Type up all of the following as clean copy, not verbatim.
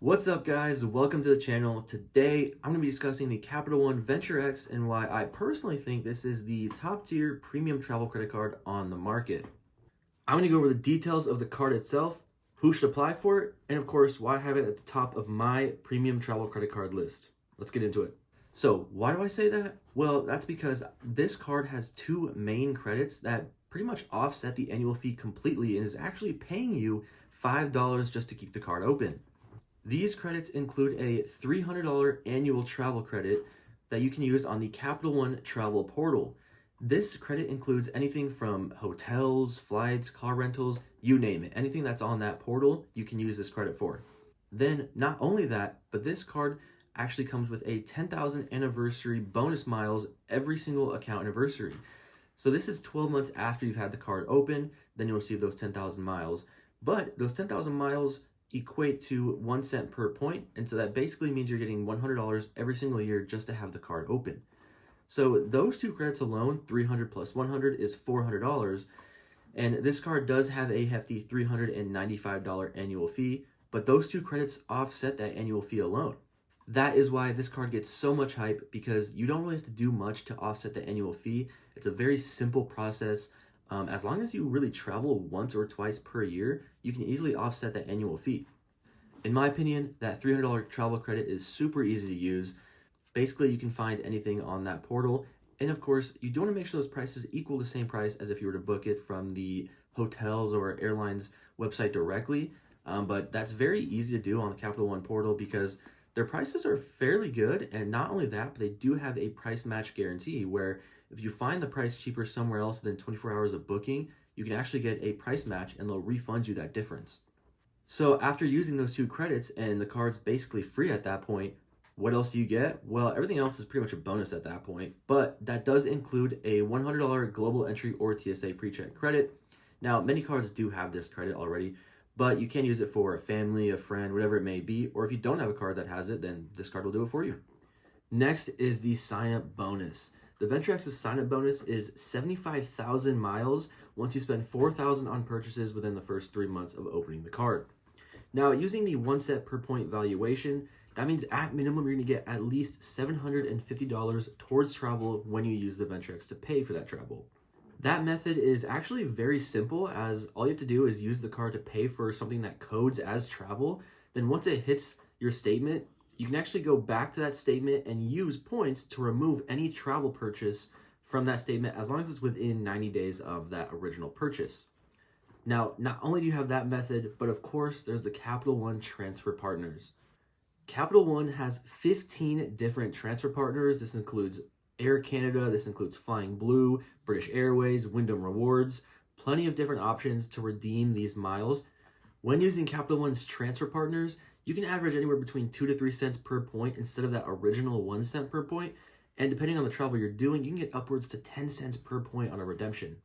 What's up, guys? Welcome to the channel. Today I'm going to be discussing the Capital One Venture X and why I personally think this is the top tier premium travel credit card on the market. I'm going to go over the details of the card itself, who should apply for it, and of course why I have it at the top of my premium travel credit card list. Let's get into it. So why do I say that? Well, that's because this card has two main credits that pretty much offset the annual fee completely and is actually paying you $5 just to keep the card open. These credits include a $300 annual travel credit that you can use on the Capital One travel portal. This credit includes anything from hotels, flights, car rentals, you name it. Anything that's on that portal, you can use this credit for. Then, not only that, but this card actually comes with a 10,000 anniversary bonus miles every single account anniversary. So this is 12 months after you've had the card open, then you'll receive those 10,000 miles. But those 10,000 miles equate to 1 cent per point, and so that basically means you're getting $100 every single year just to have the card open. So those two credits alone, 300 plus 100 is $400, and this card does have a hefty $395 annual fee, but those two credits offset that annual fee alone. That is why this card gets so much hype, because you don't really have to do much to offset the annual fee. It's a very simple process. As long as you really travel once or twice per year, you can easily offset that annual fee. In my opinion, that $300 travel credit is super easy to use. Basically, you can find anything on that portal. And of course, you do want to make sure those prices equal the same price as if you were to book it from the hotels or airlines website directly. But that's very easy to do on the Capital One portal because their prices are fairly good. And not only that, but they do have a price match guarantee where if you find the price cheaper somewhere else within 24 hours of booking, you can actually get a price match and they'll refund you that difference. So after using those two credits and the card's basically free at that point, what else do you get? Well, everything else is pretty much a bonus at that point, but that does include a $100 global entry or TSA pre-check credit. Now, many cards do have this credit already, but you can use it for a family, a friend, whatever it may be, or if you don't have a card that has it, then this card will do it for you. Next is the sign-up bonus. The Venture X's sign-up bonus is 75,000 miles once you spend 4,000 on purchases within the first 3 months of opening the card. Now, using the 1 cent per point valuation, that means at minimum you're going to get at least $750 towards travel when you use the Venture X to pay for that travel. That method is actually very simple, as all you have to do is use the card to pay for something that codes as travel. Then once it hits your statement, you can actually go back to that statement and use points to remove any travel purchase from that statement as long as it's within 90 days of that original purchase. Now, not only do you have that method, but of course, there's the Capital One transfer partners. Capital One has 15 different transfer partners. This includes Air Canada, this includes Flying Blue, British Airways, Wyndham Rewards, plenty of different options to redeem these miles. When using Capital One's transfer partners, you can average anywhere between 2 to 3 cents per point instead of that original 1 cent per point. And depending on the travel you're doing, you can get upwards to 10 cents per point on a redemption.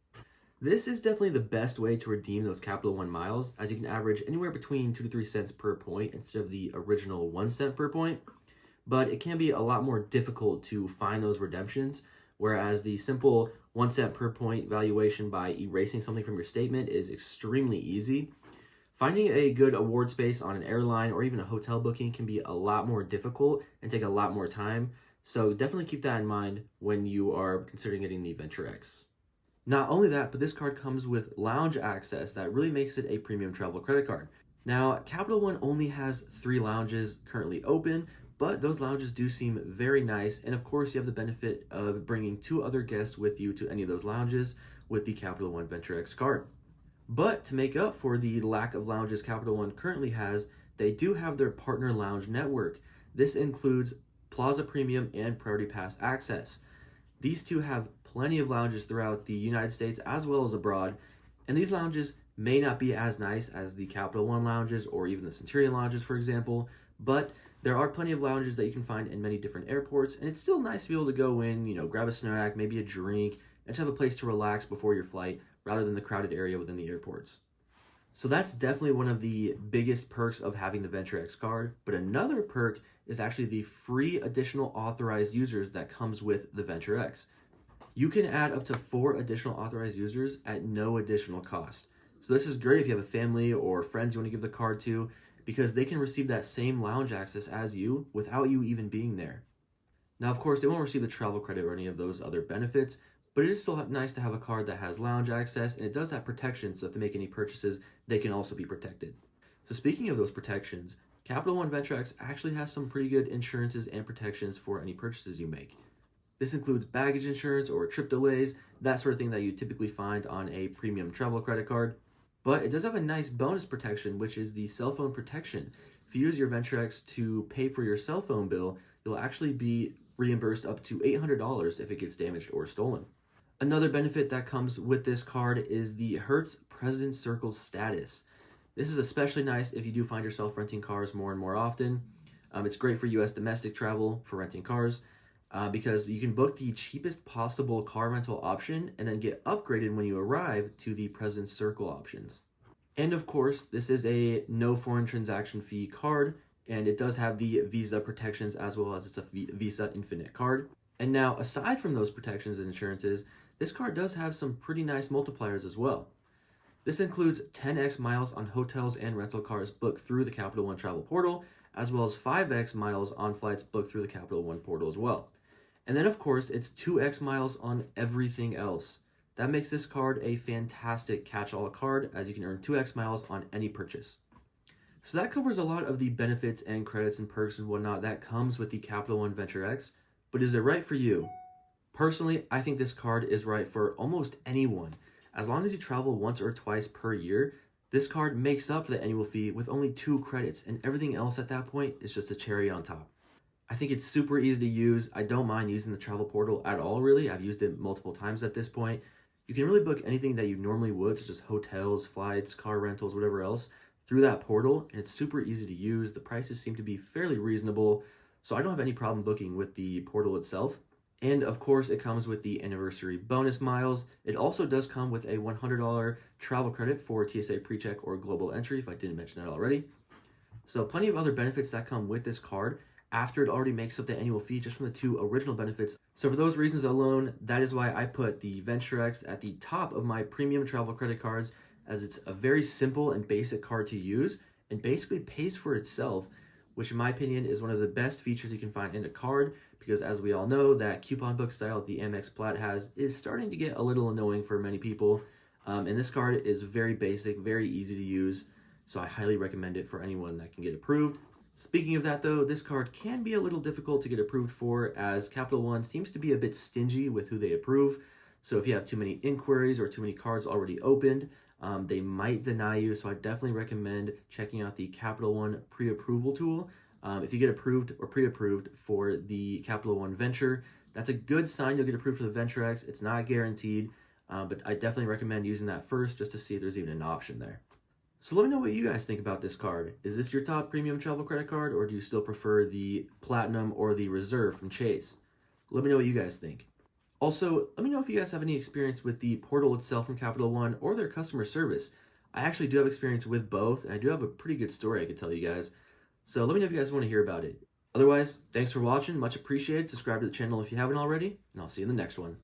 This is definitely the best way to redeem those Capital One miles, as you can average anywhere between 2 to 3 cents per point instead of the original 1 cent per point. But it can be a lot more difficult to find those redemptions, whereas the simple 1 cent per point valuation by erasing something from your statement is extremely easy. Finding a good award space on an airline or even a hotel booking can be a lot more difficult and take a lot more time. So definitely keep that in mind when you are considering getting the Venture X. Not only that, but this card comes with lounge access that really makes it a premium travel credit card. Now, Capital One only has 3 lounges currently open, but those lounges do seem very nice. And of course, you have the benefit of bringing 2 other guests with you to any of those lounges with the Capital One Venture X card. But to make up for the lack of lounges Capital One currently has, they do have their partner lounge network. This includes Plaza Premium and Priority Pass access. These two have plenty of lounges throughout the United States as well as abroad, and these lounges may not be as nice as the Capital One lounges or even the Centurion lounges, for example, but there are plenty of lounges that you can find in many different airports, and it's still nice to be able to go in, grab a snack, maybe a drink, and to have a place to relax before your flight, rather than the crowded area within the airports. So that's definitely one of the biggest perks of having the Venture X card. But another perk is actually the free additional authorized users that comes with the Venture X. You can add up to 4 additional authorized users at no additional cost. So this is great if you have a family or friends you want to give the card to. because they can receive that same lounge access as you without you even being there. Now, of course, they won't receive the travel credit or any of those other benefits, but it is still nice to have a card that has lounge access, and it does have protection, so if they make any purchases, they can also be protected. So speaking of those protections, Capital One VentureX actually has some pretty good insurances and protections for any purchases you make. This includes baggage insurance or trip delays, that sort of thing that you typically find on a premium travel credit card. But it does have a nice bonus protection, which is the cell phone protection. If you use your VentureX to pay for your cell phone bill, you'll actually be reimbursed up to $800 if it gets damaged or stolen. Another benefit that comes with this card is the Hertz President's Circle status. This is especially nice if you do find yourself renting cars more and more often. It's great for US domestic travel for renting cars because you can book the cheapest possible car rental option and then get upgraded when you arrive to the President's Circle options. And of course, this is a no foreign transaction fee card, and it does have the Visa protections as well as it's a Visa Infinite card. And now, aside from those protections and insurances, this card does have some pretty nice multipliers as well. This includes 10x miles on hotels and rental cars booked through the Capital One travel portal, as well as 5x miles on flights booked through the Capital One portal as well. And then, of course, it's 2x miles on everything else. That makes this card a fantastic catch-all card, as you can earn 2x miles on any purchase. So that covers a lot of the benefits and credits and perks and whatnot that comes with the Capital One VentureX, but is it right for you? Personally, I think this card is right for almost anyone. As long as you travel once or twice per year, this card makes up the annual fee with only 2 credits, and everything else at that point is just a cherry on top. I think it's super easy to use. I don't mind using the travel portal at all, really. I've used it multiple times at this point. You can really book anything that you normally would, such as hotels, flights, car rentals, whatever else, through that portal, and it's super easy to use. The prices seem to be fairly reasonable, so I don't have any problem booking with the portal itself. And of course, it comes with the anniversary bonus miles. It also does come with a $100 travel credit for TSA PreCheck or global entry, if I didn't mention that already. So plenty of other benefits that come with this card after it already makes up the annual fee just from the 2 original benefits. So for those reasons alone, that is why I put the VentureX at the top of my premium travel credit cards, as it's a very simple and basic card to use and basically pays for itself, which in my opinion is one of the best features you can find in a card, because as we all know, that coupon book style the Amex Plat has is starting to get a little annoying for many people. And this card is very basic, very easy to use, so I highly recommend it for anyone that can get approved. Speaking of that though, this card can be a little difficult to get approved for, as Capital One seems to be a bit stingy with who they approve. So if you have too many inquiries or too many cards already opened, they might deny you. So I definitely recommend checking out the Capital One pre-approval tool. If you get approved or pre-approved for the Capital One Venture, that's a good sign you'll get approved for the VentureX. It's not guaranteed, but I definitely recommend using that first just to see if there's even an option there. So let me know what you guys think about this card. Is this your top premium travel credit card, or do you still prefer the Platinum or the Reserve from Chase? Let me know what you guys think. Also, let me know if you guys have any experience with the portal itself from Capital One or their customer service. I actually do have experience with both, and I do have a pretty good story I could tell you guys. So let me know if you guys want to hear about it. Otherwise, thanks for watching. Much appreciated. Subscribe to the channel if you haven't already, and I'll see you in the next one.